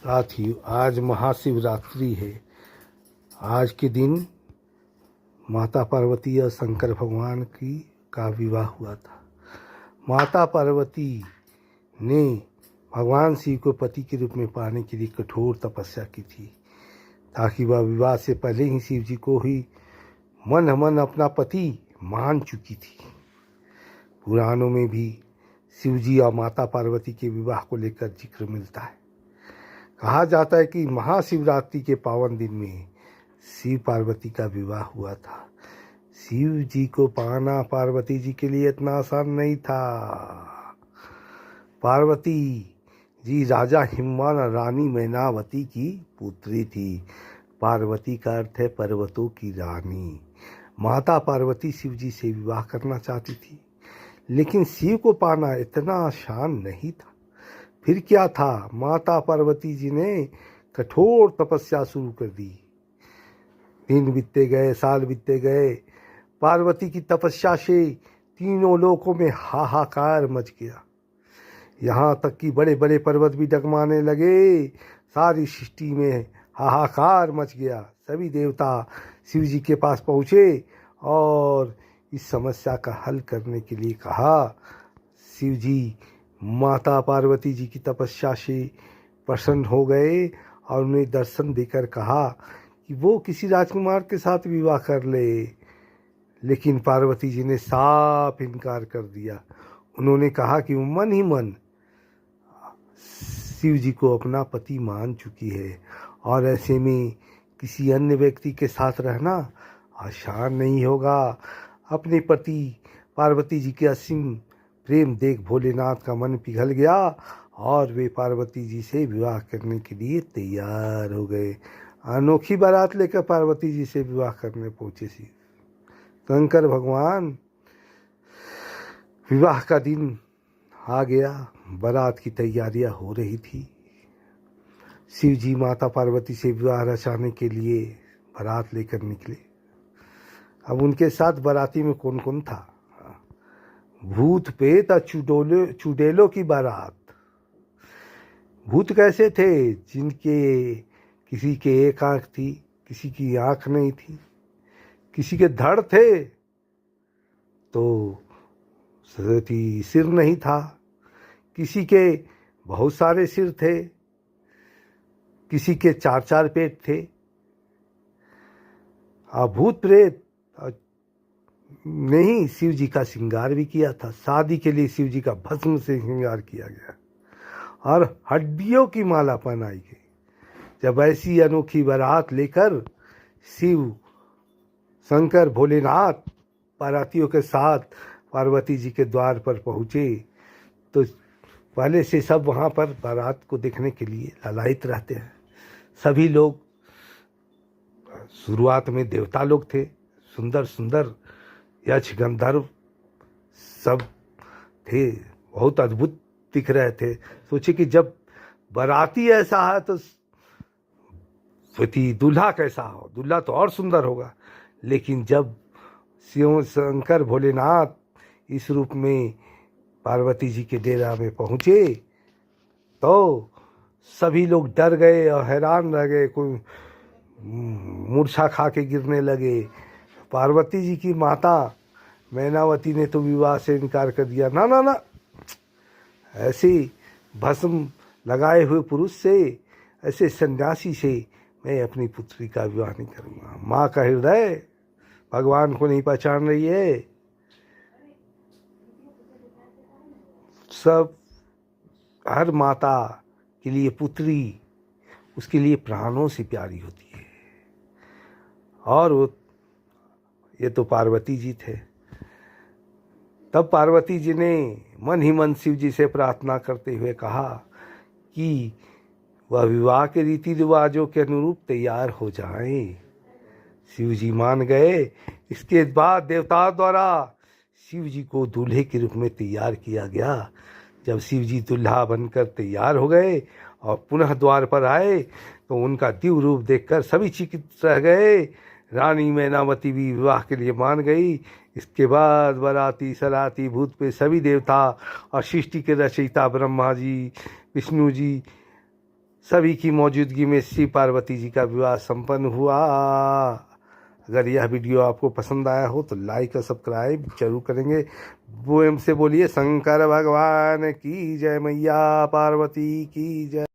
साथियों, आज महाशिवरात्रि है। आज के दिन माता पार्वती और शंकर भगवान का विवाह हुआ था। माता पार्वती ने भगवान शिव को पति के रूप में पाने के लिए कठोर तपस्या की थी, ताकि वह विवाह से पहले ही शिव जी को ही मन अपना पति मान चुकी थी। पुराणों में भी शिव जी और माता पार्वती के विवाह को लेकर जिक्र मिलता है। कहा जाता है कि महाशिवरात्रि के पावन दिन में शिव पार्वती का विवाह हुआ था। शिव जी को पाना पार्वती जी के लिए इतना आसान नहीं था। पार्वती जी राजा हिमवान और रानी मैनावती की पुत्री थी। पार्वती का अर्थ है पर्वतों की रानी। माता पार्वती शिव जी से विवाह करना चाहती थी, लेकिन शिव को पाना इतना आसान नहीं था। फिर क्या था, माता पार्वती जी ने कठोर तपस्या शुरू कर दी। दिन बीतते गए, साल बीतते गए। पार्वती की तपस्या से तीनों लोकों में हाहाकार मच गया। यहाँ तक कि बड़े बड़े पर्वत भी डगमाने लगे। सारी सृष्टि में हाहाकार मच गया। सभी देवता शिव जी के पास पहुँचे और इस समस्या का हल करने के लिए कहा। शिव जी माता पार्वती जी की तपस्या से प्रसन्न हो गए और उन्हें दर्शन देकर कहा कि वो किसी राजकुमार के साथ विवाह कर ले, लेकिन पार्वती जी ने साफ इनकार कर दिया। उन्होंने कहा कि वो मन ही मन शिव जी को अपना पति मान चुकी है और ऐसे में किसी अन्य व्यक्ति के साथ रहना आसान नहीं होगा। अपने पति पार्वती जी के असीम प्रेम देख भोलेनाथ का मन पिघल गया और वे पार्वती जी से विवाह करने के लिए तैयार हो गए। अनोखी बारात लेकर पार्वती जी से विवाह करने पहुंचे शिव। शंकर भगवान। विवाह का दिन आ गया। बारात की तैयारियां हो रही थी। शिव जी माता पार्वती से विवाह रचाने के लिए बारात लेकर निकले। अब उनके साथ बाराती में कौन कौन था? भूत प्रेत और चुड़ैलों की बारात। भूत कैसे थे? जिनके किसी के एक आंख थी, किसी की आंख नहीं थी, किसी के धड़ थे तो सिर नहीं था, किसी के बहुत सारे सिर थे, किसी के चार चार पेट थे। भूत प्रेत ने ही शिव जी का श्रृंगार भी किया था। शादी के लिए शिव जी का भस्म से श्रृंगार किया गया और हड्डियों की माला पहनाई गई। जब ऐसी अनोखी बारात लेकर शिव शंकर भोलेनाथ बारातियों के साथ पार्वती जी के द्वार पर पहुँचे तो पहले से सब वहाँ पर बारात को देखने के लिए लालायित रहते हैं। सभी लोग, शुरुआत में देवता लोग थे, सुंदर सुंदर यक्ष गंधर्व सब थे, बहुत अद्भुत दिख रहे थे। सोचे कि जब बाराती ऐसा है तो दूल्हा कैसा हो, दूल्हा तो और सुंदर होगा। लेकिन जब शिव शंकर भोलेनाथ इस रूप में पार्वती जी के डेरा में पहुँचे तो सभी लोग डर गए और हैरान रह गए। कोई मूर्छा खा के गिरने लगे। पार्वती जी की माता मैनावती ने तो विवाह से इनकार कर दिया। ना ना ना, ऐसे भस्म लगाए हुए पुरुष से, ऐसे सन्यासी से मैं अपनी पुत्री का विवाह नहीं करूँगा। माँ का हृदय भगवान को नहीं पहचान रही है। सब, हर माता के लिए पुत्री उसके लिए प्राणों से प्यारी होती है। और वो ये तो पार्वती जी थे। तब पार्वती जी ने मन ही मन शिव जी से प्रार्थना करते हुए कहा कि वह विवाह के रीति रिवाजों के अनुरूप तैयार हो जाएं। शिव जी मान गए। इसके बाद देवताओं द्वारा शिव जी को दूल्हे के रूप में तैयार किया गया। जब शिव जी दूल्हा बनकर तैयार हो गए और पुनः द्वार पर आए तो उनका दिव्य रूप देखकर सभी चकित रह गए। रानी मैनावती भी विवाह के लिए मान गई। इसके बाद बाराती सराती भूत पे सभी देवता और सृष्टि के रचयिता ब्रह्मा जी, विष्णु जी सभी की मौजूदगी में श्री पार्वती जी का विवाह संपन्न हुआ। अगर यह वीडियो आपको पसंद आया हो तो लाइक और सब्सक्राइब जरूर करेंगे। वो हमसे बोलिए शंकर भगवान की जय, मैया पार्वती की जय।